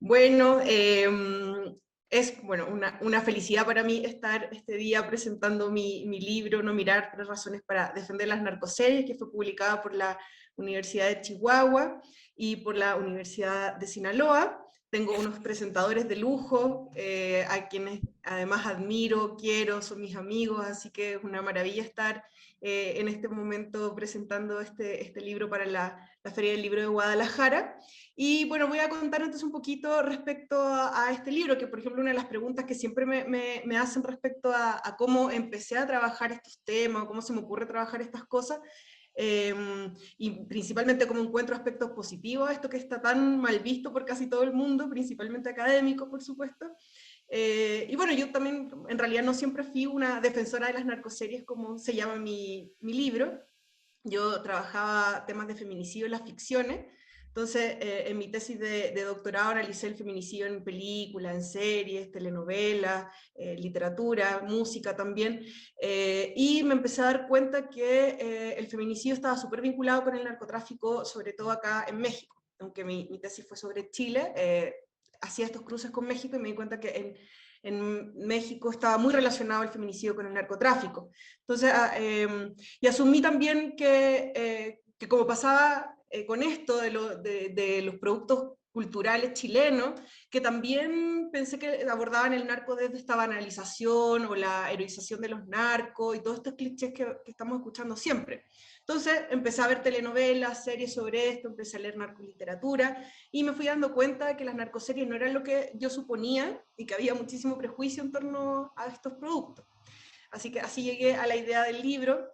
Bueno, es bueno, una felicidad para mí estar este día presentando mi libro, No mirar, tres razones para defender las narcoseries, que fue publicada por la Universidad de Chihuahua y por la Universidad de Sinaloa. Tengo unos presentadores de lujo, a quienes además admiro, quiero, son mis amigos, así que es una maravilla estar en este momento presentando este libro para la Feria del Libro de Guadalajara. Y bueno, voy a contar entonces un poquito respecto a este libro, que por ejemplo una de las preguntas que siempre me hacen respecto a cómo empecé a trabajar estos temas, o cómo se me ocurre trabajar estas cosas, eh, y principalmente cómo encuentro aspectos positivos a esto que está tan mal visto por casi todo el mundo, principalmente académicos, por supuesto. Y bueno, yo también en realidad no siempre fui una defensora de las narcoseries, como se llama mi libro. Yo trabajaba temas de feminicidio en las ficciones, entonces en mi tesis de doctorado analicé el feminicidio en películas, en series, telenovelas, literatura, música también, y me empecé a dar cuenta que el feminicidio estaba súper vinculado con el narcotráfico, sobre todo acá en México, aunque mi tesis fue sobre Chile, hacía estos cruces con México y me di cuenta que en México estaba muy relacionado el feminicidio con el narcotráfico. Entonces, y asumí también que como pasaba con esto de los productos culturales chilenos, que también pensé que abordaban el narco desde esta banalización o la heroización de los narcos y todos estos clichés que estamos escuchando siempre. Entonces empecé a ver telenovelas, series sobre esto, empecé a leer narcoliteratura y me fui dando cuenta de que las narcoseries no eran lo que yo suponía y que había muchísimo prejuicio en torno a estos productos. Así que así llegué a la idea del libro,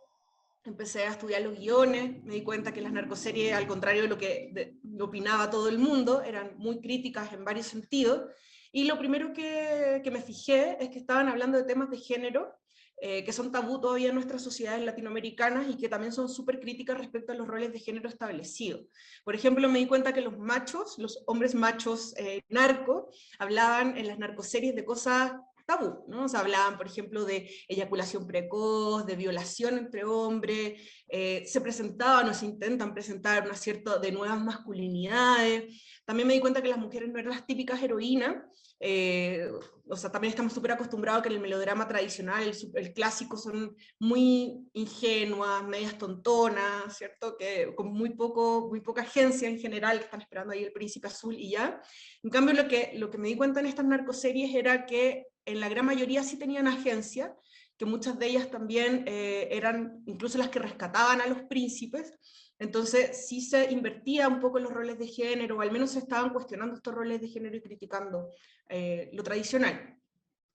empecé a estudiar los guiones, me di cuenta que las narcoseries, al contrario de lo que opinaba todo el mundo, eran muy críticas en varios sentidos, y lo primero que me fijé es que estaban hablando de temas de género, que son tabú todavía en nuestras sociedades latinoamericanas y que también son súper críticas respecto a los roles de género establecidos. Por ejemplo, me di cuenta que los machos, los hombres machos narcos, hablaban en las narcoseries de cosas tabú, ¿no? O sea, hablaban, por ejemplo, de eyaculación precoz, de violación entre hombres, se presentaban o se intentan presentar una cierta de nuevas masculinidades. También me di cuenta que las mujeres no eran las típicas heroínas, o sea, también estamos súper acostumbrados que en el melodrama tradicional, el clásico, son muy ingenuas, medias tontonas, ¿cierto? Que con muy poca agencia en general, que están esperando ahí el príncipe azul y ya. En cambio, lo que me di cuenta en estas narcoseries era que en la gran mayoría sí tenían agencia, que muchas de ellas también eran incluso las que rescataban a los príncipes, entonces sí se invertía un poco en los roles de género, o al menos se estaban cuestionando estos roles de género y criticando lo tradicional.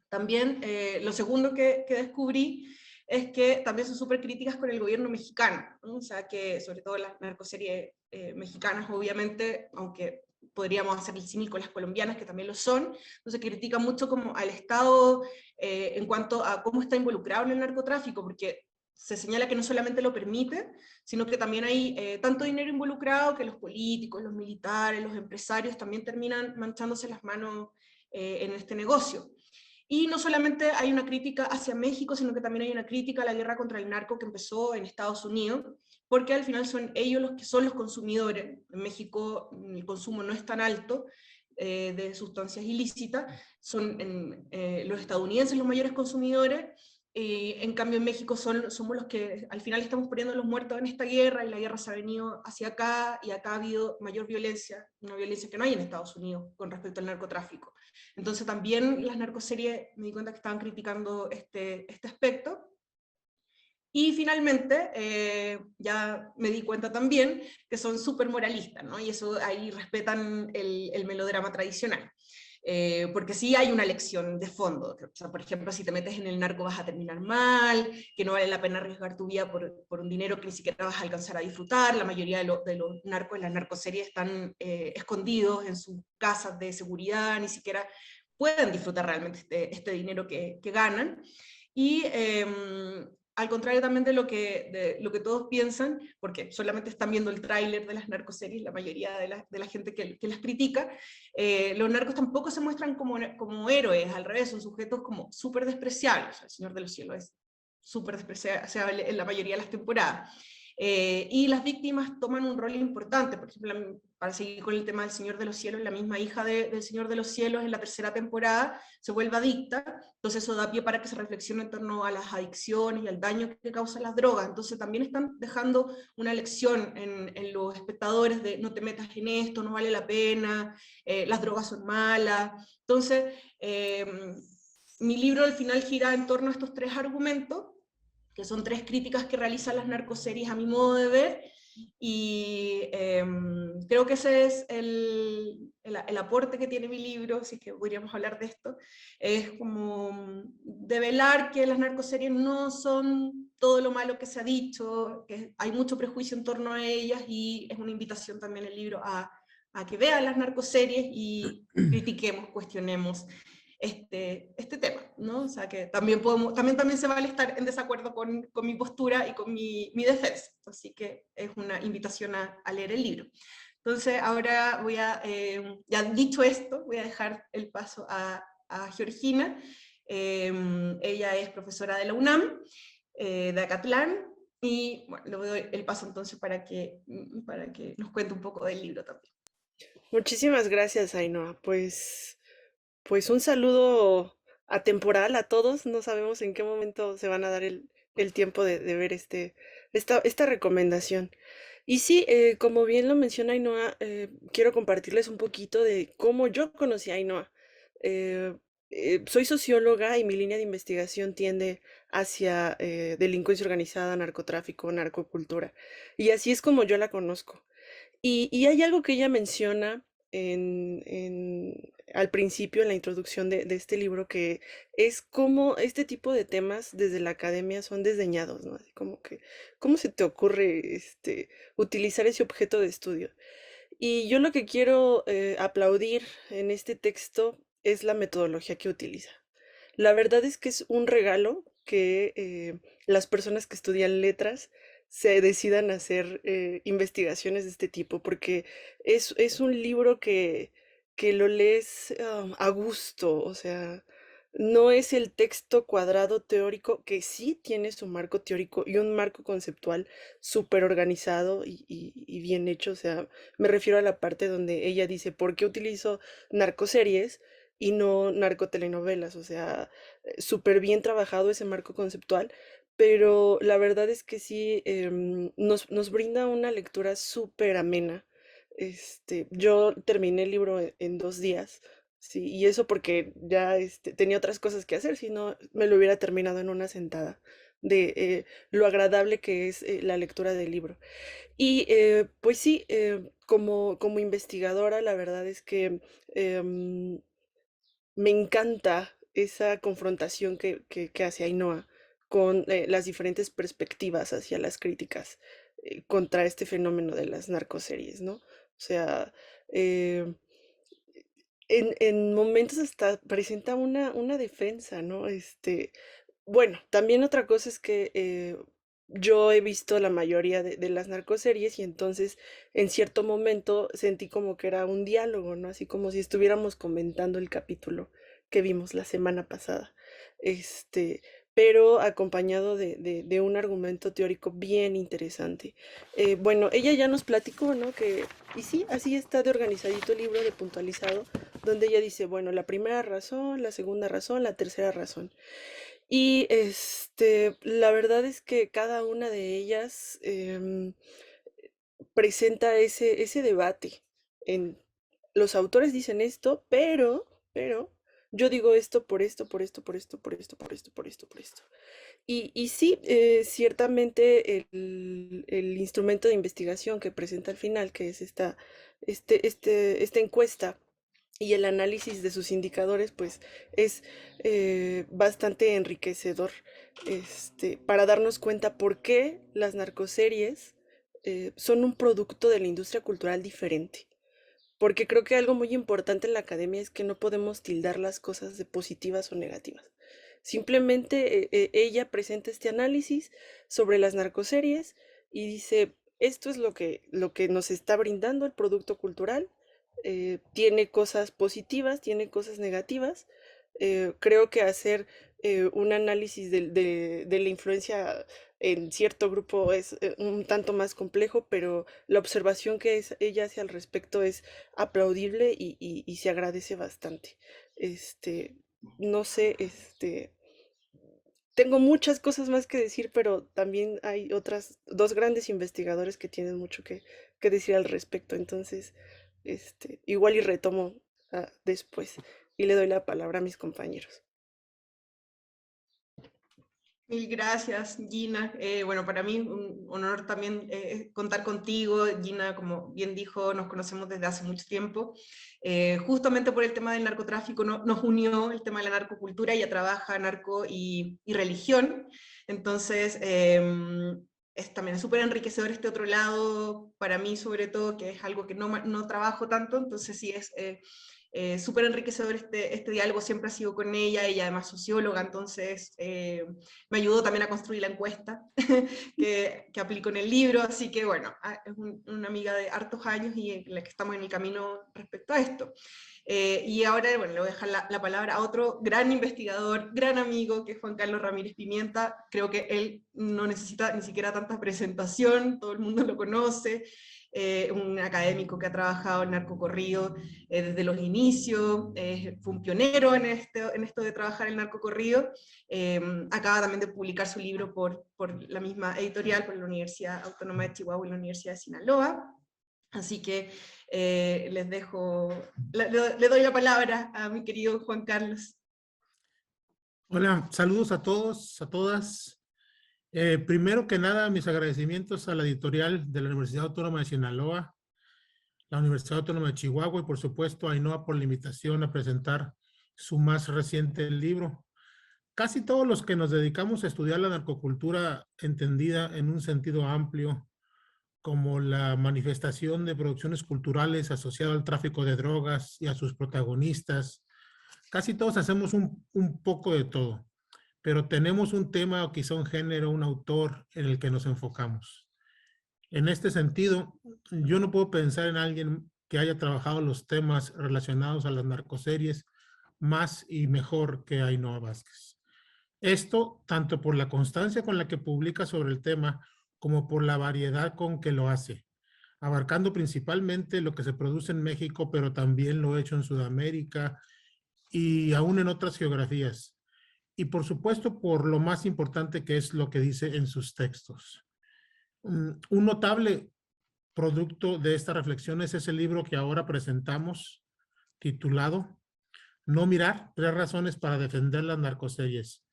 También lo segundo que descubrí es que también son súper críticas con el gobierno mexicano, ¿no? O sea que sobre todo las narcoseries mexicanas, obviamente, aunque podríamos hacer el símil con las colombianas, que también lo son, entonces critican mucho como al Estado en cuanto a cómo está involucrado en el narcotráfico, porque se señala que no solamente lo permite, sino que también hay tanto dinero involucrado que los políticos, los militares, los empresarios también terminan manchándose las manos en este negocio. Y no solamente hay una crítica hacia México, sino que también hay una crítica a la guerra contra el narco que empezó en Estados Unidos, porque al final son ellos los que son los consumidores. En México el consumo no es tan alto de sustancias ilícitas, son los estadounidenses los mayores consumidores, en cambio en México somos los que al final estamos poniendo los muertos en esta guerra, y la guerra se ha venido hacia acá, y acá ha habido mayor violencia, una violencia que no hay en Estados Unidos con respecto al narcotráfico. Entonces también las narcoseries me di cuenta que estaban criticando este aspecto. Y finalmente, ya me di cuenta también que son súper moralistas, ¿no? Y eso ahí respetan el melodrama tradicional. Porque sí hay una lección de fondo. O sea, por ejemplo, si te metes en el narco vas a terminar mal, que no vale la pena arriesgar tu vida por un dinero que ni siquiera vas a alcanzar a disfrutar. La mayoría de los narcos en las narcoseries están escondidos en sus casas de seguridad, ni siquiera pueden disfrutar realmente este dinero que ganan. Y al contrario también de lo que todos piensan, porque solamente están viendo el tráiler de las narcoseries, la mayoría de la gente que las critica, los narcos tampoco se muestran como héroes, al revés, son sujetos como súper despreciables. El Señor de los Cielos es súper despreciable en la mayoría de las temporadas. y las víctimas toman un rol importante. Por ejemplo, para seguir con el tema del Señor de los Cielos, la misma hija del Señor de los Cielos en la tercera temporada se vuelve adicta, entonces eso da pie para que se reflexione en torno a las adicciones y al daño que causan las drogas. Entonces también están dejando una lección en los espectadores de no te metas en esto, no vale la pena, las drogas son malas. Entonces, mi libro al final gira en torno a estos tres argumentos, que son tres críticas que realizan las narcoseries a mi modo de ver, y creo que ese es el aporte que tiene mi libro, si es que podríamos hablar de esto, es como develar que las narcoseries no son todo lo malo que se ha dicho, que hay mucho prejuicio en torno a ellas, y es una invitación también el libro a que vean las narcoseries y critiquemos, cuestionemos este tema, ¿no? O sea, que también, también se vale estar en desacuerdo con mi postura y con mi defensa. Así que es una invitación a leer el libro. Entonces, ahora voy a, ya dicho esto, voy a dejar el paso a Georgina. Ella es profesora de la UNAM, de Acatlán, y bueno, le doy el paso entonces para que nos cuente un poco del libro también. Muchísimas gracias, Ainhoa. Pues un saludo atemporal a todos. No sabemos en qué momento se van a dar el tiempo de ver esta recomendación. Y sí, como bien lo menciona Ainhoa, quiero compartirles un poquito de cómo yo conocí a Ainhoa. Eh, Soy socióloga y mi línea de investigación tiende hacia delincuencia organizada, narcotráfico, narcocultura. Y así es como yo la conozco. Y hay algo que ella menciona al principio, en la introducción de este libro, que es cómo este tipo de temas desde la academia son desdeñados, ¿no? Así como que, ¿cómo se te ocurre utilizar ese objeto de estudio? Y yo lo que quiero aplaudir en este texto es la metodología que utiliza. La verdad es que es un regalo que las personas que estudian letras se decidan a hacer investigaciones de este tipo, porque es un libro que lo lees a gusto, o sea, no es el texto cuadrado teórico, que sí tiene su marco teórico y un marco conceptual súper organizado y bien hecho, o sea, me refiero a la parte donde ella dice, ¿por qué utilizo narcoseries y no narcotelenovelas? O sea, súper bien trabajado ese marco conceptual, pero la verdad es que sí nos brinda una lectura súper amena. Yo terminé el libro en 2 días, sí, y eso porque ya tenía otras cosas que hacer, si no me lo hubiera terminado en una sentada, de lo agradable que es la lectura del libro. Y pues sí, como investigadora, la verdad es que em, me encanta esa confrontación que hace Ainhoa con las diferentes perspectivas hacia las críticas contra este fenómeno de las narcoseries, ¿no? O sea, eh, en momentos hasta presenta una defensa, ¿no? Bueno, también otra cosa es que yo he visto la mayoría de las narcoseries y entonces en cierto momento sentí como que era un diálogo, ¿no? Así como si estuviéramos comentando el capítulo que vimos la semana pasada. Este, pero acompañado de un argumento teórico bien interesante. Bueno, ella ya nos platicó, ¿no? Y sí, así está de organizadito el libro, de puntualizado, donde ella dice, bueno, la primera razón, la segunda razón, la tercera razón. Y la verdad es que cada una de ellas presenta ese debate. En, los autores dicen esto, pero yo digo esto por esto, por esto, por esto, por esto, por esto, por esto, por esto. Y sí, ciertamente el instrumento de investigación que presenta al final, que es esta encuesta y el análisis de sus indicadores, pues es bastante enriquecedor para darnos cuenta por qué las narcoseries son un producto de la industria cultural diferente. Porque creo que algo muy importante en la academia es que no podemos tildar las cosas de positivas o negativas. Simplemente ella presenta este análisis sobre las narcoseries y dice, esto es lo que nos está brindando el producto cultural. Tiene cosas positivas, tiene cosas negativas, Creo que hacer un análisis de la influencia en cierto grupo es un tanto más complejo, pero la observación que ella hace al respecto es aplaudible y se agradece bastante. Este, no sé, tengo muchas cosas más que decir, pero también hay otras dos grandes investigadores que tienen mucho que decir al respecto. Entonces, igual y retomo después y le doy la palabra a mis compañeros. Mil gracias, Gina. Bueno, para mí un honor también contar contigo. Gina, como bien dijo, nos conocemos desde hace mucho tiempo. Justamente por el tema del narcotráfico nos unió el tema de la narcocultura. Ella trabaja narco y religión. Entonces, también es súper enriquecedor este otro lado, para mí sobre todo, que es algo que no trabajo tanto. Entonces sí, es súper enriquecedor este diálogo, siempre ha sido con ella además socióloga, entonces me ayudó también a construir la encuesta que aplico en el libro, así que bueno, es una amiga de hartos años y en la que estamos en el camino respecto a esto. Y ahora, bueno, le voy a dejar la palabra a otro gran investigador, gran amigo, que es Juan Carlos Ramírez Pimienta. Creo que él no necesita ni siquiera tanta presentación, todo el mundo lo conoce. Un académico que ha trabajado en narcocorrido desde los inicios, fue un pionero en esto de trabajar el narcocorrido. Acaba también de publicar su libro por la misma editorial, por la Universidad Autónoma de Chihuahua y la Universidad de Sinaloa. Así que les dejo, le doy la palabra a mi querido Juan Carlos. Hola, saludos a todos, a todas. Primero que nada, mis agradecimientos a la editorial de la Universidad Autónoma de Sinaloa, la Universidad Autónoma de Chihuahua y por supuesto a Ainhoa por la invitación a presentar su más reciente libro. Casi todos los que nos dedicamos a estudiar la narcocultura entendida en un sentido amplio, como la manifestación de producciones culturales asociadas al tráfico de drogas y a sus protagonistas, casi todos hacemos un poco de todo, pero tenemos un tema o quizá un género, un autor en el que nos enfocamos. En este sentido, yo no puedo pensar en alguien que haya trabajado los temas relacionados a las narcoseries más y mejor que Ainhoa Vázquez. Esto tanto por la constancia con la que publica sobre el tema como por la variedad con que lo hace, abarcando principalmente lo que se produce en México, pero también lo hecho en Sudamérica y aún en otras geografías. Y por supuesto por lo más importante que es lo que dice en sus textos. Un notable producto de estas reflexiones es el libro que ahora presentamos, titulado No mirar, 3 razones para defender las narcoseries.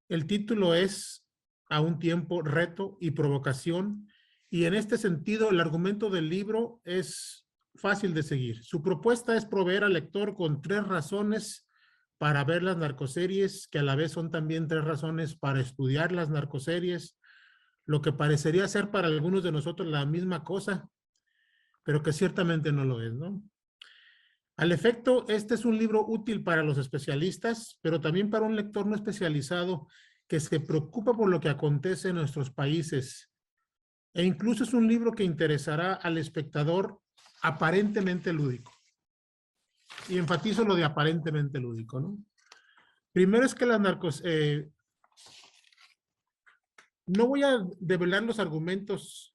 El título es a un tiempo reto y provocación, y en este sentido el argumento del libro es fácil de seguir. Su propuesta es proveer al lector con 3 razones para ver las narcoseries, que a la vez son también 3 razones para estudiar las narcoseries, lo que parecería ser para algunos de nosotros la misma cosa, pero que ciertamente no lo es, ¿no? Al efecto, este es un libro útil para los especialistas, pero también para un lector no especializado que se preocupa por lo que acontece en nuestros países. E incluso es un libro que interesará al espectador aparentemente lúdico. Y enfatizo lo de aparentemente lúdico, ¿no? Primero es que las narcos... no voy a develar los argumentos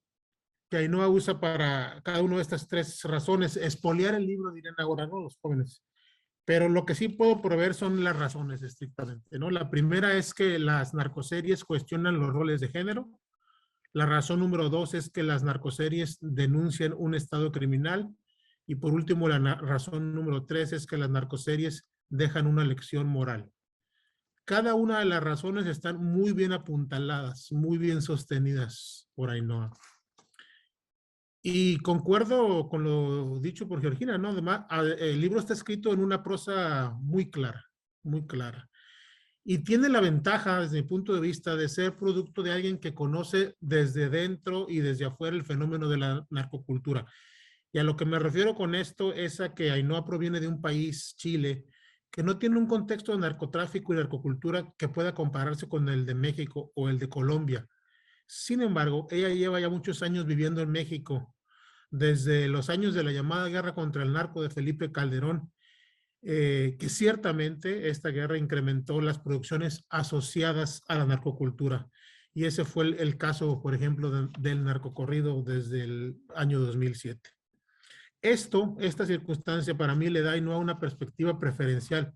que Ainhoa usa para cada una de estas 3 razones. Espolear el libro, dirían ahora, ¿no? Los jóvenes. Pero lo que sí puedo proveer son las razones estrictamente, ¿no? La primera es que las narcoseries cuestionan los roles de género. La razón número 2 es que las narcoseries denuncian un estado criminal. Y por último, la razón número 3 es que las narcoseries dejan una lección moral. Cada una de las razones están muy bien apuntaladas, muy bien sostenidas por Ainhoa. Y concuerdo con lo dicho por Georgina, ¿no? Además, el libro está escrito en una prosa muy clara, muy clara. Y tiene la ventaja, desde mi punto de vista, de ser producto de alguien que conoce desde dentro y desde afuera el fenómeno de la narcocultura. Y a lo que me refiero con esto es a que Ainhoa proviene de un país, Chile, que no tiene un contexto de narcotráfico y narcocultura que pueda compararse con el de México o el de Colombia. Sin embargo, ella lleva ya muchos años viviendo en México, desde los años de la llamada guerra contra el narco de Felipe Calderón, que ciertamente esta guerra incrementó las producciones asociadas a la narcocultura. Y ese fue el caso, por ejemplo, del narcocorrido desde el año 2007. Esta circunstancia para mí le da no a una perspectiva preferencial,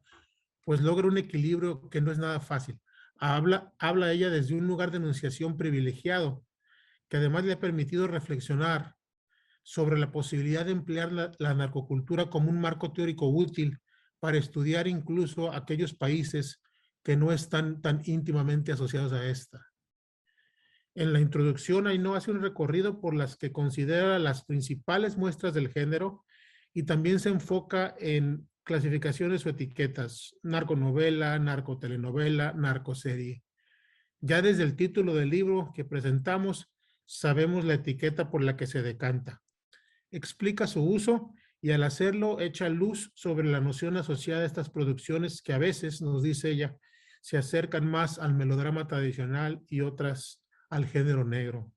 pues logra un equilibrio que no es nada fácil. Habla ella desde un lugar de enunciación privilegiado, que además le ha permitido reflexionar sobre la posibilidad de emplear la narcocultura como un marco teórico útil para estudiar incluso aquellos países que no están tan íntimamente asociados a esta. En la introducción, Ainhoa hace un recorrido por las que considera las principales muestras del género y también se enfoca en clasificaciones o etiquetas: narconovela, narcotelenovela, narcoserie. Ya desde el título del libro que presentamos, sabemos la etiqueta por la que se decanta. Explica su uso y al hacerlo echa luz sobre la noción asociada a estas producciones que a veces, nos dice ella, se acercan más al melodrama tradicional y otras al género negro.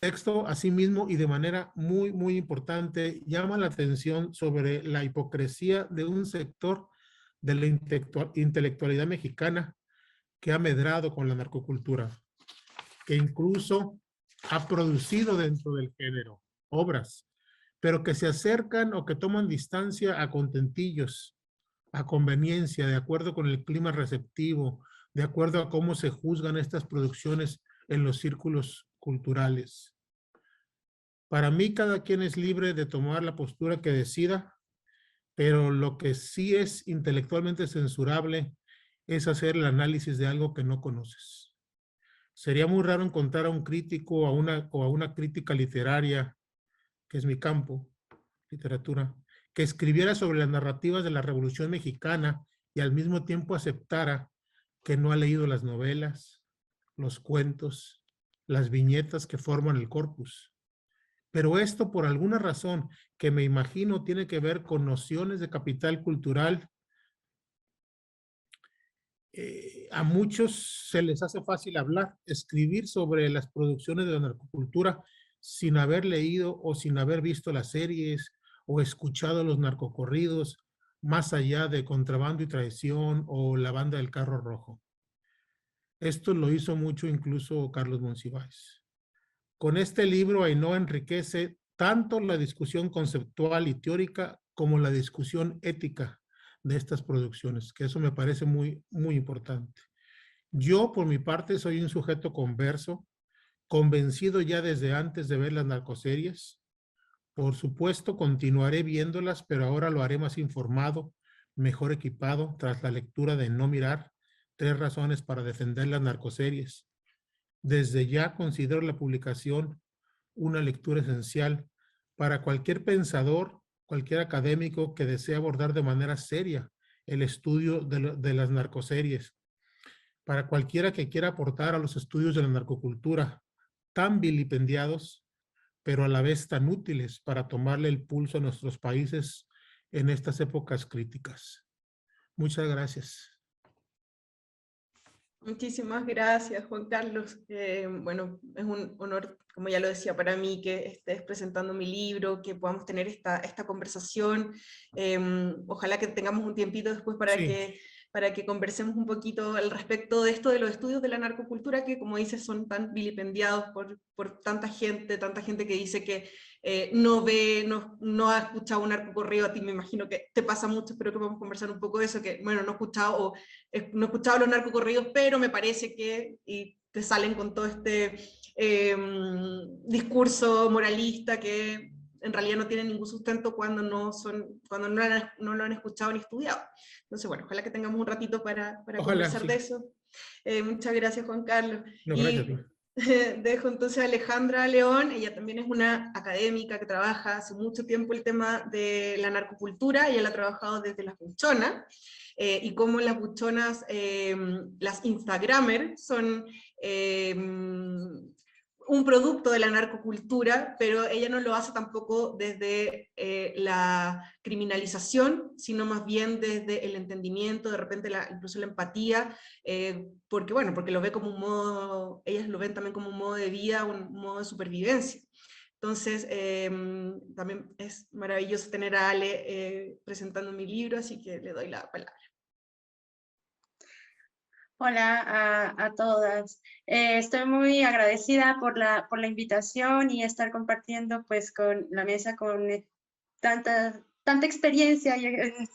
El texto, asimismo, y de manera muy importante, llama la atención sobre la hipocresía de un sector de la intelectualidad mexicana que ha medrado con la narcocultura, que incluso ha producido dentro del género obras, pero que se acercan o que toman distancia a contentillos, a conveniencia, de acuerdo con el clima receptivo, de acuerdo a cómo se juzgan estas producciones en los círculos culturales. Para mí, cada quien es libre de tomar la postura que decida, pero lo que sí es intelectualmente censurable es hacer el análisis de algo que no conoces. Sería muy raro encontrar a un crítico o a una crítica literaria, que es mi campo, literatura, que escribiera sobre las narrativas de la Revolución Mexicana y al mismo tiempo aceptara que no ha leído las novelas, los cuentos, las viñetas que forman el corpus. Pero esto, por alguna razón que me imagino tiene que ver con nociones de capital cultural, a muchos se les hace fácil hablar, escribir sobre las producciones de la narcocultura sin haber leído o sin haber visto las series o escuchado los narcocorridos, más allá de Contrabando y Traición o La Banda del Carro Rojo. Esto lo hizo mucho incluso Carlos Monsiváis. Con este libro, Ainhoa enriquece tanto la discusión conceptual y teórica como la discusión ética de estas producciones, que eso me parece muy importante. Yo, por mi parte, soy un sujeto converso, convencido ya desde antes de ver las narcoseries. Por supuesto, continuaré viéndolas, pero ahora lo haré más informado, mejor equipado, tras la lectura de No Mirar, 3 razones para defender las narcoseries. Desde ya considero la publicación una lectura esencial para cualquier pensador, cualquier académico que desee abordar de manera seria el estudio de las narcoseries, para cualquiera que quiera aportar a los estudios de la narcocultura, tan vilipendiados, pero a la vez tan útiles para tomarle el pulso a nuestros países en estas épocas críticas. Muchas gracias. Muchísimas gracias, Juan Carlos. Bueno, es un honor, como ya lo decía, para mí que estés presentando mi libro, que podamos tener esta conversación. Ojalá que tengamos un tiempito después para que conversemos un poquito al respecto de esto de los estudios de la narcocultura, que como dices son tan vilipendiados por tanta gente que dice que no ha escuchado un narcocorrido. A ti me imagino que te pasa mucho, espero que podamos conversar un poco de eso, que bueno, no he escuchado los narcocorridos, pero me parece que y te salen con todo este discurso moralista que en realidad no tiene ningún sustento cuando no lo han escuchado ni estudiado. Entonces, bueno, ojalá que tengamos un ratito para conversar de eso. Muchas gracias, Juan Carlos. No, gracias. Dejo entonces a Alejandra León. Ella también es una académica que trabaja hace mucho tiempo el tema de la narcocultura. Ella la ha trabajado desde las buchonas, y cómo las buchonas, las Instagramers, son un producto de la narcocultura, pero ella no lo hace tampoco desde la criminalización, sino más bien desde el entendimiento, de repente incluso la empatía, porque lo ve como un modo, ellas lo ven también como un modo de vida, un modo de supervivencia. Entonces, también es maravilloso tener a Ale presentando mi libro, así que le doy la palabra. Hola a todas. Estoy muy agradecida por la invitación y estar compartiendo pues con la mesa con tanta experiencia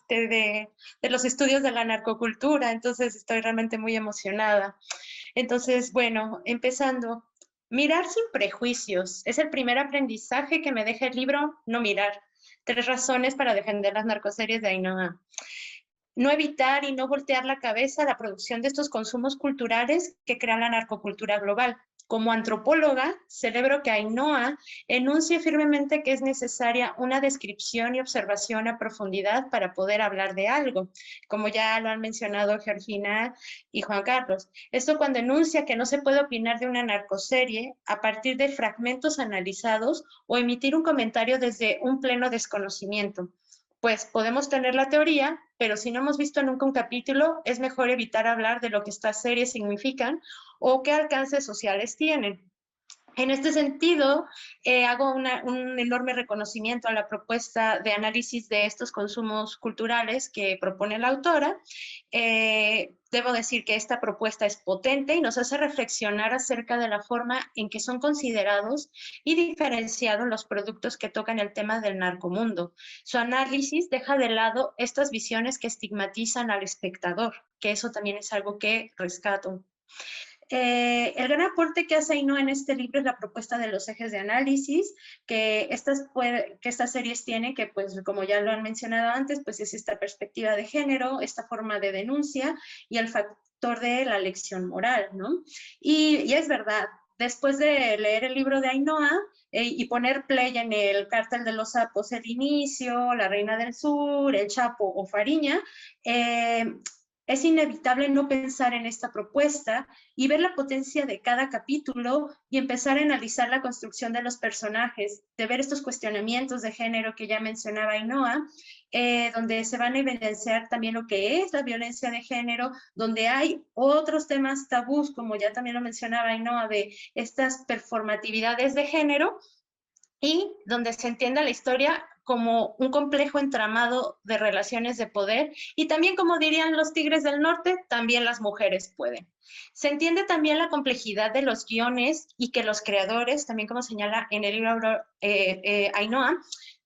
de los estudios de la narcocultura, entonces estoy realmente muy emocionada. Entonces, bueno, empezando, mirar sin prejuicios es el primer aprendizaje que me deja el libro No mirar. 3 razones para defender las narcoseries de Ainhoa. No evitar y no voltear la cabeza a la producción de estos consumos culturales que crean la narcocultura global. Como antropóloga, celebro que Ainhoa enuncie firmemente que es necesaria una descripción y observación a profundidad para poder hablar de algo, como ya lo han mencionado Georgina y Juan Carlos. Esto cuando enuncia que no se puede opinar de una narcoserie a partir de fragmentos analizados o emitir un comentario desde un pleno desconocimiento. Pues podemos tener la teoría, pero si no hemos visto nunca un capítulo, es mejor evitar hablar de lo que estas series significan o qué alcances sociales tienen. En este sentido, hago un enorme reconocimiento a la propuesta de análisis de estos consumos culturales que propone la autora. Debo decir que esta propuesta es potente y nos hace reflexionar acerca de la forma en que son considerados y diferenciados los productos que tocan el tema del narcomundo. Su análisis deja de lado estas visiones que estigmatizan al espectador, que eso también es algo que rescato. El gran aporte que hace Ainhoa en este libro es la propuesta de los ejes de análisis que estas series tienen, que pues como ya lo han mencionado antes, pues es esta perspectiva de género, esta forma de denuncia y el factor de la lección moral, ¿no? Y es verdad, después de leer el libro de Ainhoa y poner play en el Cártel de los Sapos, el inicio, La Reina del Sur, El Chapo o Fariña, es inevitable no pensar en esta propuesta y ver la potencia de cada capítulo y empezar a analizar la construcción de los personajes, de ver estos cuestionamientos de género que ya mencionaba Ainhoa, donde se van a evidenciar también lo que es la violencia de género, donde hay otros temas tabús, como ya también lo mencionaba Ainhoa, de estas performatividades de género, y donde se entienda la historia como un complejo entramado de relaciones de poder y también, como dirían los tigres del norte, también las mujeres pueden. Se entiende también la complejidad de los guiones y que los creadores, también como señala en el libro Ainhoa,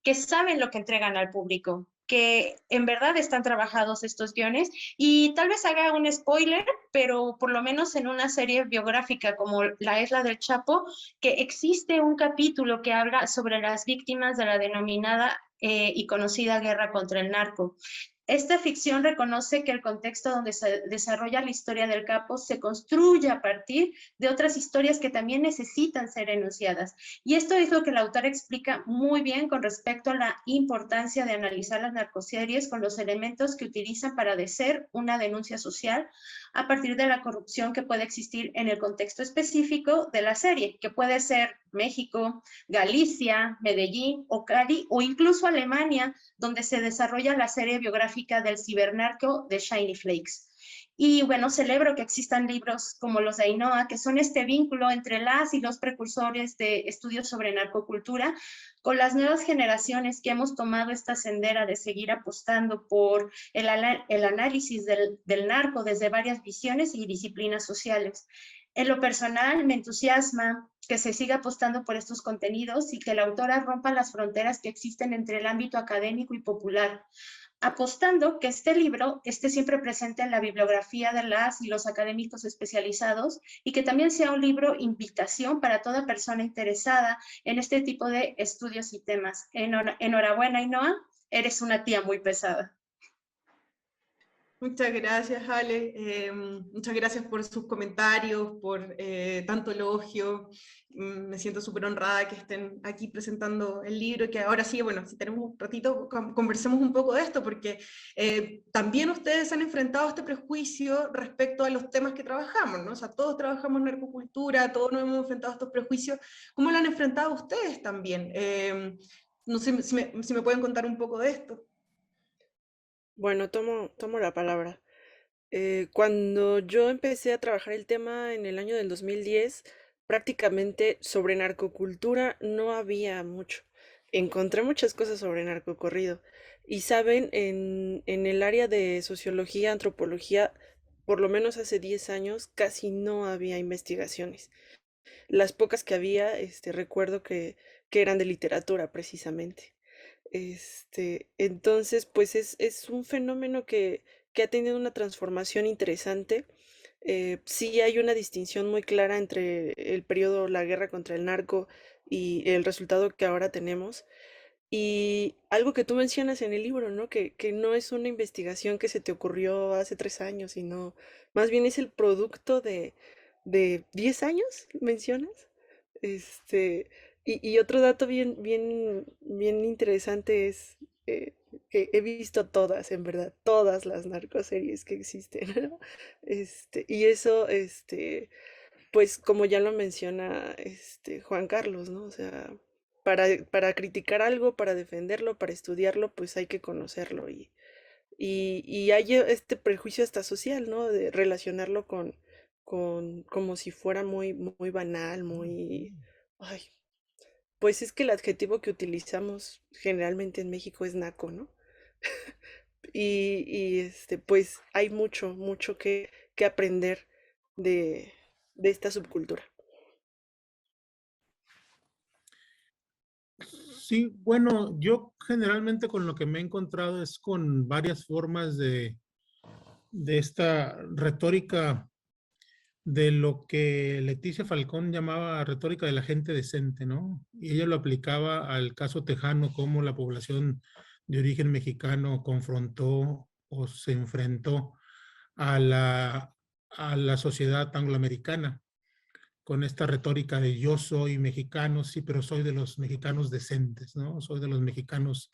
que saben lo que entregan al público, que en verdad están trabajados estos guiones y tal vez haga un spoiler, pero por lo menos en una serie biográfica como La Isla del Chapo, que existe un capítulo que habla sobre las víctimas de la denominada y conocida guerra contra el narco. Esta ficción reconoce que el contexto donde se desarrolla la historia del capo se construye a partir de otras historias que también necesitan ser enunciadas. Y esto es lo que la autora explica muy bien con respecto a la importancia de analizar las narcoseries con los elementos que utilizan para hacer una denuncia social a partir de la corrupción que puede existir en el contexto específico de la serie, que puede ser México, Galicia, Medellín o Cali o incluso Alemania, donde se desarrolla la serie biográfica del cibernarco de Shiny Flakes. Y bueno, celebro que existan libros como los de Ainhoa, que son este vínculo entre las y los precursores de estudios sobre narcocultura, con las nuevas generaciones que hemos tomado esta sendera de seguir apostando por el análisis del narco desde varias visiones y disciplinas sociales. En lo personal, me entusiasma que se siga apostando por estos contenidos y que la autora rompa las fronteras que existen entre el ámbito académico y popular, apostando que este libro esté siempre presente en la bibliografía de las y los académicos especializados y que también sea un libro invitación para toda persona interesada en este tipo de estudios y temas. Enhorabuena, Ainhoa, eres una tía muy pesada. Muchas gracias, Ale. Muchas gracias por sus comentarios, por tanto elogio. Me siento súper honrada que estén aquí presentando el libro y que ahora sí, bueno, si tenemos un ratito, conversemos un poco de esto, porque también ustedes han enfrentado este prejuicio respecto a los temas que trabajamos, ¿no? O sea, todos trabajamos en narcocultura, todos nos hemos enfrentado a estos prejuicios. ¿Cómo lo han enfrentado ustedes también? No sé si me pueden contar un poco de esto. Bueno, tomo la palabra. Cuando yo empecé a trabajar el tema en el año del 2010, prácticamente sobre narcocultura no había mucho. Encontré muchas cosas sobre narcocorrido. Y saben, en el área de sociología, antropología, por lo menos hace 10 años, casi no había investigaciones. Las pocas que había, recuerdo que eran de literatura precisamente. Entonces, pues es un fenómeno que ha tenido una transformación interesante. Sí hay una distinción muy clara entre el periodo, la guerra contra el narco y el resultado que ahora tenemos. Y algo que tú mencionas en el libro, ¿no? Que no es una investigación que se te ocurrió hace 3 años, sino más bien es el producto de 10 años, mencionas. Este, y otro dato bien interesante es eh, que he visto todas, en verdad, todas las narcoseries que existen, ¿no? Y eso, pues como ya lo menciona Juan Carlos, ¿no? O sea, para criticar algo, para defenderlo, para estudiarlo, pues hay que conocerlo. Y hay este prejuicio hasta social, ¿no? De relacionarlo con como si fuera muy banal, muy... Ay, pues es que el adjetivo que utilizamos generalmente en México es naco, ¿no? Pues hay mucho que aprender de, de esta subcultura. Sí, bueno, yo generalmente con lo que me he encontrado es con varias formas de esta retórica de lo que Leticia Falcón llamaba retórica de la gente decente, ¿no? Y ella lo aplicaba al caso tejano, cómo la población de origen mexicano confrontó o se enfrentó a a la sociedad angloamericana con esta retórica de yo soy mexicano, sí, pero soy de los mexicanos decentes, ¿no? Soy de los mexicanos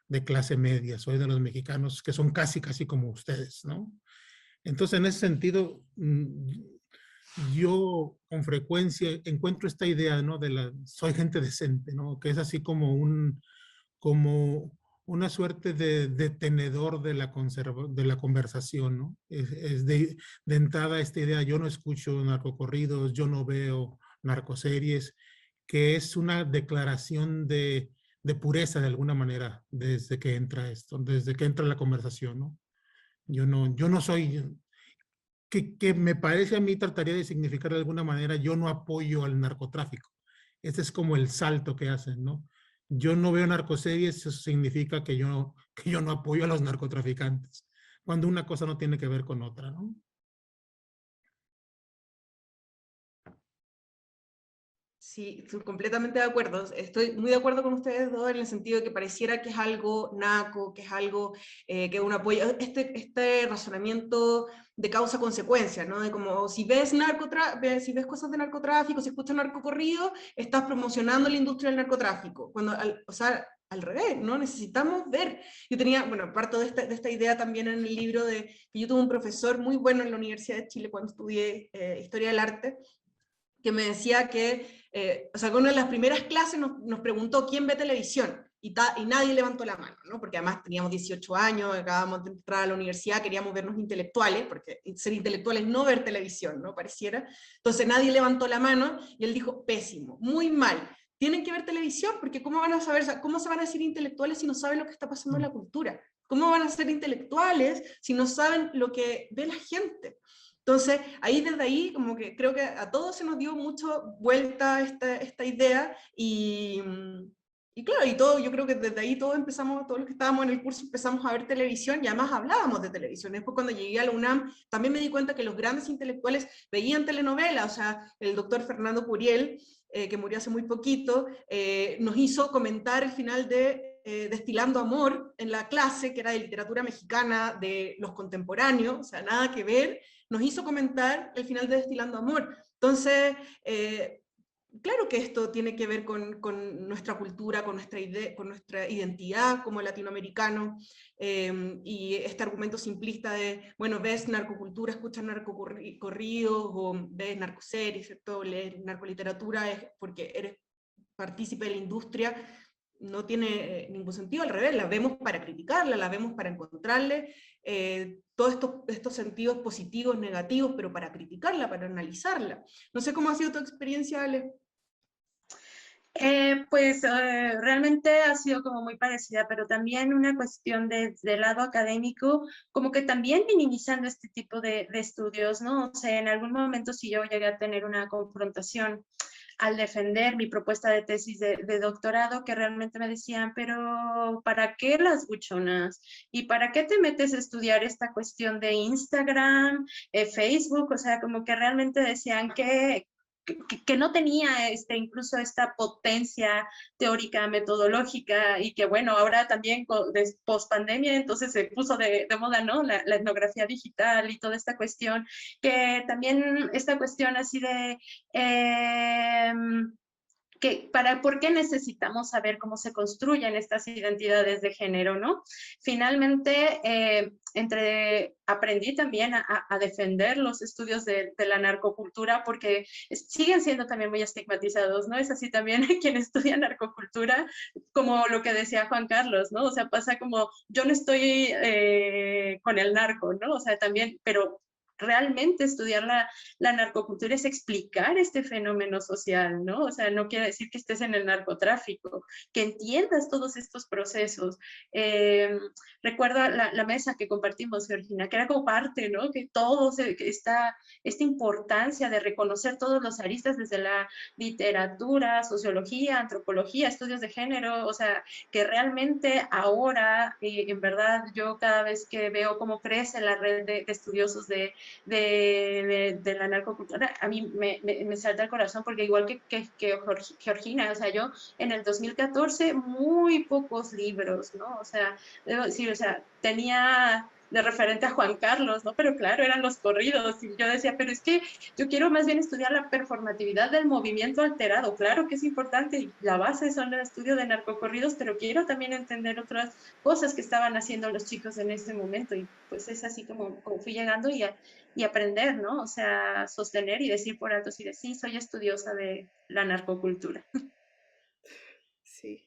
de clase media, soy de los mexicanos que son casi como ustedes, ¿no? Entonces, en ese sentido, yo con frecuencia encuentro esta idea, ¿no? De la, soy gente decente, ¿no? Que es así como como una suerte de detenedor de de la conversación, ¿no? Es de entrada esta idea, yo no escucho narcocorridos, yo no veo narcoseries, que es una declaración de pureza de alguna manera desde que entra esto, desde que entra la conversación, ¿no? Yo no soy, que me parece a mí trataría de significar de alguna manera, yo no apoyo al narcotráfico. Ese es como el salto que hacen, ¿no? Yo no veo narcoseries, eso significa que yo no apoyo a los narcotraficantes, cuando una cosa no tiene que ver con otra, ¿no? Sí, estoy completamente de acuerdo. Estoy muy de acuerdo con ustedes dos en el sentido de que pareciera que es algo naco, que es algo que es un apoyo. Este razonamiento de causa-consecuencia, ¿no? De como si ves, si ves cosas de narcotráfico, si escuchas narcocorrido, estás promocionando la industria del narcotráfico. Cuando, o sea, al revés, ¿no? Necesitamos ver. Yo tenía, bueno, parto de esta idea también en el libro de que yo tuve un profesor muy bueno en la Universidad de Chile cuando estudié Historia del Arte, que me decía que, o sea, que una de las primeras clases nos preguntó quién ve televisión, y nadie levantó la mano, ¿no? Porque además teníamos 18 años, acabábamos de entrar a la universidad, queríamos vernos intelectuales, porque ser intelectuales no ver televisión, ¿no? Pareciera. Entonces nadie levantó la mano, y él dijo, pésimo, muy mal, tienen que ver televisión, porque ¿cómo van a saber, cómo se van a decir intelectuales si no saben lo que está pasando en la cultura? ¿Cómo van a ser intelectuales si no saben lo que ve la gente? Entonces, desde ahí, como que creo que a todos se nos dio mucho vuelta esta idea, y claro, yo creo que desde ahí todos empezamos, todos los que estábamos en el curso empezamos a ver televisión, y además hablábamos de televisión. Después, cuando llegué a la UNAM, también me di cuenta que los grandes intelectuales veían telenovelas. O sea, el doctor Fernando Curiel, que murió hace muy poquito, nos hizo comentar el final de Destilando Amor en la clase, que era de literatura mexicana de los contemporáneos, o sea, nada que ver, nos hizo comentar el final de Destilando Amor. Entonces, claro que esto tiene que ver con nuestra cultura, con nuestra identidad como latinoamericano, y este argumento simplista de, bueno, ves narcocultura, escuchas narcocorridos, o ves narcoseries, ¿cierto? Lees narcoliteratura es porque eres partícipe de la industria. no tiene ningún sentido, al revés, la vemos para criticarla, la vemos para encontrarle todos estos sentidos positivos, negativos, pero para criticarla, para analizarla. No sé cómo ha sido tu experiencia, Ale. Realmente ha sido como muy parecida, pero también una cuestión del lado académico, como que también minimizando este tipo de estudios, ¿no? O sea, en algún momento sí yo llegué a tener una confrontación al defender mi propuesta de tesis de doctorado, que realmente me decían, pero ¿para qué las buchonas? ¿Y para qué te metes a estudiar esta cuestión de Instagram, Facebook? O sea, como que realmente decían que no tenía incluso esta potencia teórica, metodológica, y que bueno, ahora también post pandemia, entonces se puso de moda, ¿no? La etnografía digital y toda esta cuestión, que también esta cuestión así de... ¿por qué necesitamos saber cómo se construyen estas identidades de género, no? Finalmente, aprendí también a defender los estudios de la narcocultura, porque siguen siendo también muy estigmatizados, ¿no? Es así también quien estudia narcocultura, como lo que decía Juan Carlos, ¿no? O sea, pasa como, yo no estoy con el narco, ¿no? O sea, también, pero realmente estudiar la narcocultura es explicar este fenómeno social, ¿no? O sea, no quiere decir que estés en el narcotráfico, que entiendas todos estos procesos. Recuerdo la mesa que compartimos, Georgina, que era como parte, ¿no? Que esta importancia de reconocer todos los aristas desde la literatura, sociología, antropología, estudios de género, o sea, que realmente ahora, en verdad, yo cada vez que veo cómo crece la red de estudiosos de la narcocultura, a mí me salta el corazón, porque igual que Georgina, o sea, yo en el 2014 muy pocos libros, ¿no? O sea, debo decir, o sea, tenía de referente a Juan Carlos, ¿no? Pero claro, eran los corridos, y yo decía, pero es que yo quiero más bien estudiar la performatividad del movimiento alterado, claro que es importante, y la base son el estudio de narcocorridos, pero quiero también entender otras cosas que estaban haciendo los chicos en ese momento, y pues es así como fui llegando y aprender, ¿no? O sea, sostener y decir por alto, sí, soy estudiosa de la narcocultura. Sí.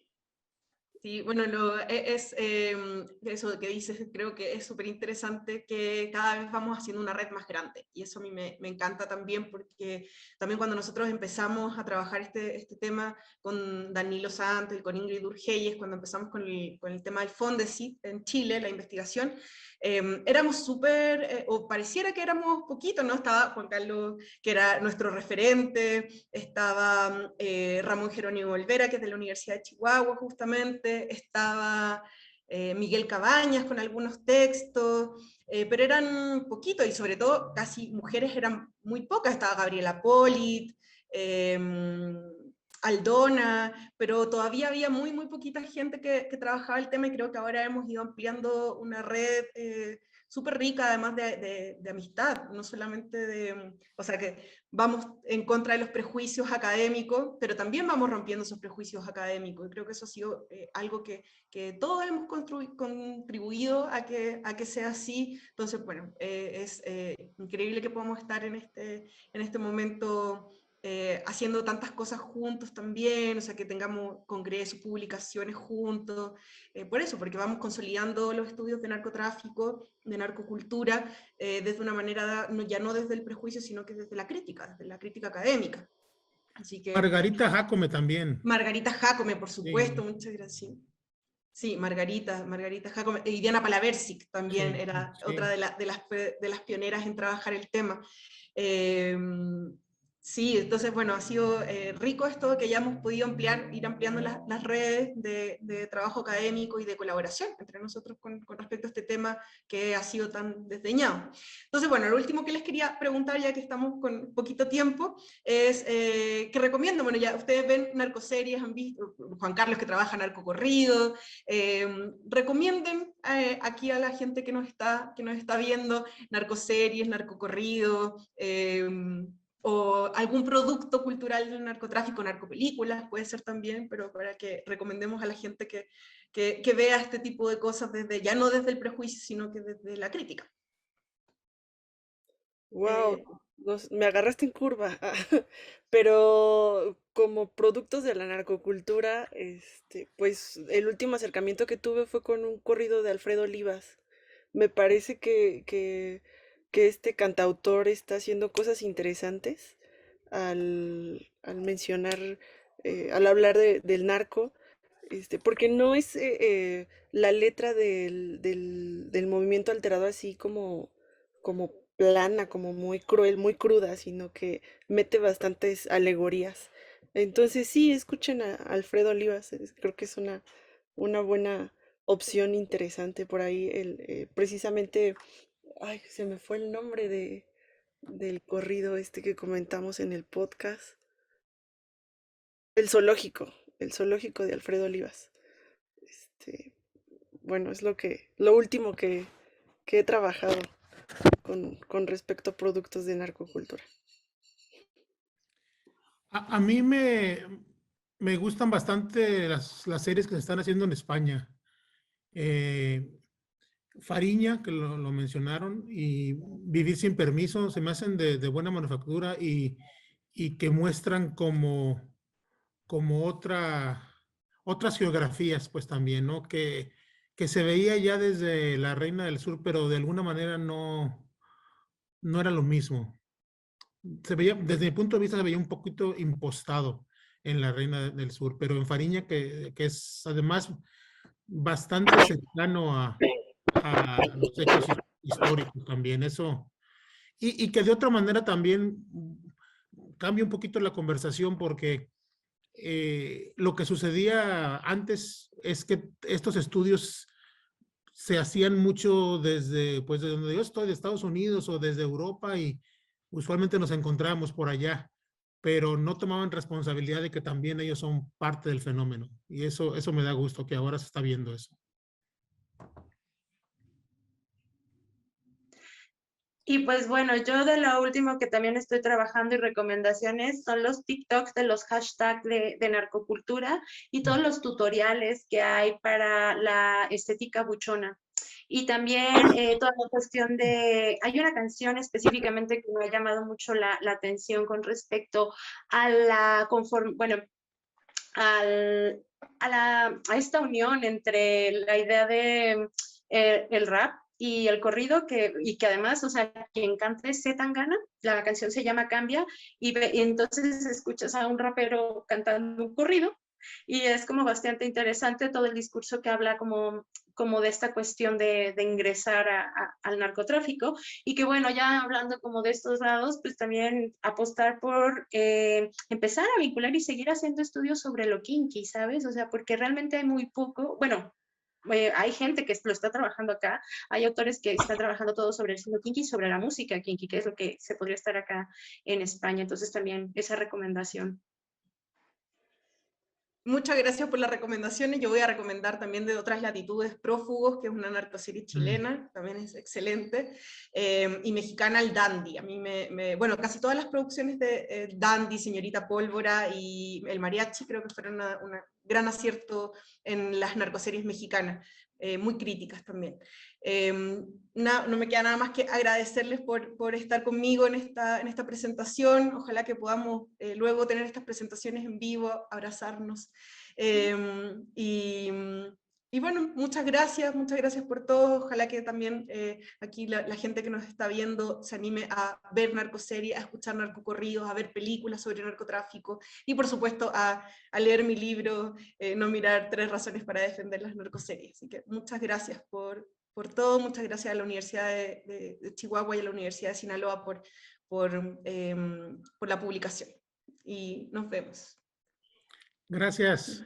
Sí, bueno, eso que dices, creo que es súper interesante que cada vez vamos haciendo una red más grande, y eso a mí me encanta también, porque también cuando nosotros empezamos a trabajar este tema con Danilo Santos y con Ingrid Urgeyes, cuando empezamos con el tema del Fondesit en Chile, la investigación, éramos súper, o pareciera que éramos poquitos, ¿no? Estaba Juan Carlos, que era nuestro referente, estaba Ramón Jerónimo Olvera, que es de la Universidad de Chihuahua justamente, estaba Miguel Cabañas con algunos textos, pero eran poquitos, y sobre todo casi mujeres eran muy pocas, estaba Gabriela Polit, Aldona, pero todavía había muy poquita gente que trabajaba el tema, y creo que ahora hemos ido ampliando una red súper rica, además de amistad, no solamente o sea, que vamos en contra de los prejuicios académicos, pero también vamos rompiendo esos prejuicios académicos, y creo que eso ha sido algo que todos hemos contribuido a que sea así. Entonces, bueno, es increíble que podamos estar en este momento haciendo tantas cosas juntos también, o sea, que tengamos congresos, publicaciones juntos, por eso, porque vamos consolidando los estudios de narcotráfico, de narcocultura, desde una manera, ya no desde el prejuicio, sino que desde la crítica académica. Así que... Margarita Jácome también. Margarita Jácome, por supuesto, Sí, muchas gracias. Sí, Margarita Jácome, y Diana Palaversic también sí, era sí. otra de las pioneras en trabajar el tema. Sí, entonces, bueno, ha sido rico esto que ya hemos podido ir ampliando las redes de trabajo académico y de colaboración entre nosotros con respecto a este tema que ha sido tan desdeñado. Entonces, bueno, lo último que les quería preguntar, ya que estamos con poquito tiempo, es ¿qué recomiendo? Bueno, ya ustedes ven narcoseries, han visto, Juan Carlos que trabaja narcocorrido, recomienden aquí a la gente que nos está viendo narcoseries, narcocorrido, o algún producto cultural del narcotráfico, narcopelículas, puede ser también, pero para que recomendemos a la gente que vea este tipo de cosas ya no desde el prejuicio, sino que desde la crítica. Wow. Me agarraste en curva, pero como productos de la narcocultura, pues el último acercamiento que tuve fue con un corrido de Alfredo Olivas. Me parece que este cantautor está haciendo cosas interesantes al mencionar, al hablar del narco, porque no es la letra del movimiento alterado así como plana, como muy cruel, muy cruda, sino que mete bastantes alegorías. Entonces sí, escuchen a Alfredo Olivas, creo que es una buena opción interesante por ahí. Precisamente, ay, se me fue el nombre del corrido que comentamos en el podcast. El zoológico, el zoológico de Alfredo Olivas. Este, bueno, es lo último que he trabajado con respecto a productos de narcocultura. A mí me gustan bastante las series que se están haciendo en España. Eh, Fariña, que lo mencionaron, y Vivir sin permiso, se me hacen de buena manufactura y que muestran como otras geografías, pues también, ¿no? Que se veía ya desde La Reina del Sur, pero de alguna manera no era lo mismo. Se veía, desde mi punto de vista, se veía un poquito impostado en La Reina del Sur, pero en Fariña, que es además bastante cercano a los hechos históricos también, eso. Y que de otra manera también cambia un poquito la conversación porque lo que sucedía antes es que estos estudios se hacían mucho desde, pues, de donde yo estoy, de Estados Unidos o desde Europa, y usualmente nos encontramos por allá, pero no tomaban responsabilidad de que también ellos son parte del fenómeno. Y eso me da gusto que ahora se está viendo eso. Y pues bueno, yo de lo último que también estoy trabajando y recomendaciones son los TikToks de los hashtags de narcocultura y todos los tutoriales que hay para la estética buchona. Y también toda la cuestión hay una canción específicamente que me ha llamado mucho la atención con respecto a a esta unión entre la idea de el rap y el corrido, y que además, o sea, quien canta es C. Tangana, la canción se llama Cambia, y entonces escuchas a un rapero cantando un corrido, y es como bastante interesante todo el discurso que habla como de esta cuestión de ingresar al narcotráfico, y que bueno, ya hablando como de estos lados, pues también apostar por empezar a vincular y seguir haciendo estudios sobre lo kinky, ¿sabes? O sea, porque realmente hay muy poco, bueno, hay gente que lo está trabajando acá, hay autores que están trabajando todo sobre el cine kinky, sobre la música kinky, que es lo que se podría estar acá en España, entonces también esa recomendación. Muchas gracias por las recomendaciones. Yo voy a recomendar también de Otras Latitudes Prófugos, que es una narcoserie chilena, también es excelente, y mexicana El Dandy. A mí bueno, casi todas las producciones de Dandy, Señorita Pólvora y El Mariachi creo que fueron un gran acierto en las narcoseries mexicanas, muy críticas también. No me queda nada más que agradecerles por estar conmigo en esta presentación. Ojalá que podamos luego tener estas presentaciones en vivo, abrazarnos. Y bueno, muchas gracias por todo. Ojalá que también aquí la gente que nos está viendo se anime a ver narcoseries, a escuchar narcocorridos, a ver películas sobre narcotráfico y por supuesto a leer mi libro, No mirar, 3 razones para defender las narcoseries. Así que muchas gracias por todo, muchas gracias a la Universidad de Chihuahua y a la Universidad de Sinaloa por la publicación. Y nos vemos. Gracias.